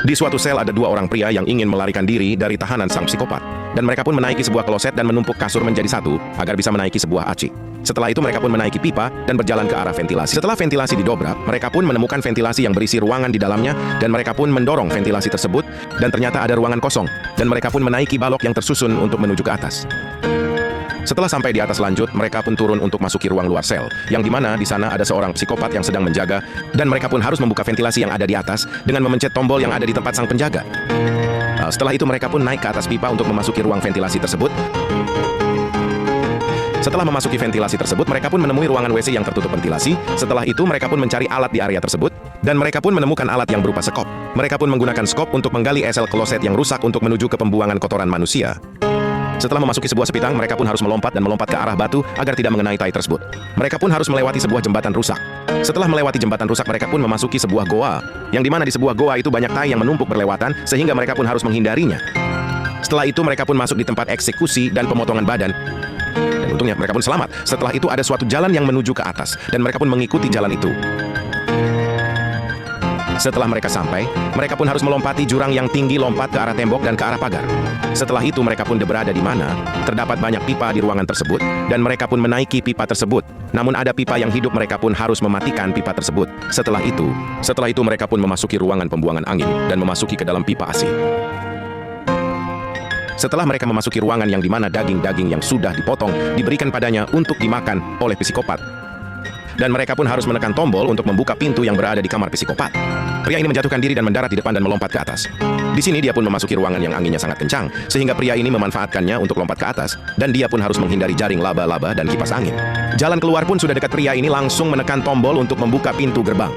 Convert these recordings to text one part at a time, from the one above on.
Di suatu sel ada dua orang pria yang ingin melarikan diri dari tahanan sang psikopat. Dan mereka pun menaiki sebuah kloset dan menumpuk kasur menjadi satu agar bisa menaiki sebuah aci. Setelah itu mereka pun menaiki pipa dan berjalan ke arah ventilasi. Setelah ventilasi didobrak, mereka pun menemukan ventilasi yang berisi ruangan di dalamnya dan mereka pun mendorong ventilasi tersebut dan ternyata ada ruangan kosong dan mereka pun menaiki balok yang tersusun untuk menuju ke atas. Setelah sampai di atas lanjut, mereka pun turun untuk masuki ruang luar sel, yang dimana di sana ada seorang psikopat yang sedang menjaga, dan mereka pun harus membuka ventilasi yang ada di atas dengan memencet tombol yang ada di tempat sang penjaga. Setelah itu mereka pun naik ke atas pipa untuk memasuki ruang ventilasi tersebut. Setelah memasuki ventilasi tersebut, mereka pun menemui ruangan WC yang tertutup ventilasi. Setelah itu mereka pun mencari alat di area tersebut, dan mereka pun menemukan alat yang berupa skop. Mereka pun menggunakan skop untuk menggali esel kloset yang rusak untuk menuju ke pembuangan kotoran manusia. Setelah memasuki sebuah sepitang, mereka pun harus melompat dan melompat ke arah batu agar tidak mengenai tai tersebut. Mereka pun harus melewati sebuah jembatan rusak. Setelah melewati jembatan rusak, mereka pun memasuki sebuah goa, yang dimana di sebuah goa itu banyak tai yang menumpuk berlewatan, sehingga mereka pun harus menghindarinya. Setelah itu mereka pun masuk di tempat eksekusi dan pemotongan badan. Dan untungnya mereka pun selamat. Setelah itu ada suatu jalan yang menuju ke atas, dan mereka pun mengikuti jalan itu. Setelah mereka sampai, mereka pun harus melompati jurang yang tinggi, lompat ke arah tembok dan ke arah pagar. Setelah itu mereka pun berada di mana terdapat banyak pipa di ruangan tersebut, dan mereka pun menaiki pipa tersebut. Namun ada pipa yang hidup, mereka pun harus mematikan pipa tersebut. Setelah itu mereka pun memasuki ruangan pembuangan angin dan memasuki ke dalam pipa AC. Setelah mereka memasuki ruangan yang dimana daging-daging yang sudah dipotong diberikan padanya untuk dimakan oleh psikopat. Dan mereka pun harus menekan tombol untuk membuka pintu yang berada di kamar psikopat. Pria ini menjatuhkan diri dan mendarat di depan dan melompat ke atas. Di sini dia pun memasuki ruangan yang anginnya sangat kencang, sehingga pria ini memanfaatkannya untuk lompat ke atas, dan dia pun harus menghindari jaring laba-laba dan kipas angin. Jalan keluar pun sudah dekat, pria ini langsung menekan tombol untuk membuka pintu gerbang.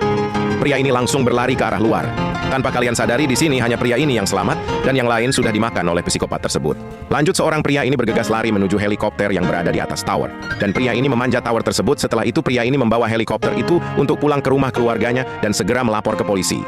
Pria ini langsung berlari ke arah luar. Tanpa kalian sadari, di sini hanya pria ini yang selamat dan yang lain sudah dimakan oleh psikopat tersebut. Lanjut, seorang pria ini bergegas lari menuju helikopter yang berada di atas tower. Dan pria ini memanjat tower tersebut. Setelah itu pria ini membawa helikopter itu untuk pulang ke rumah keluarganya dan segera melapor ke polisi.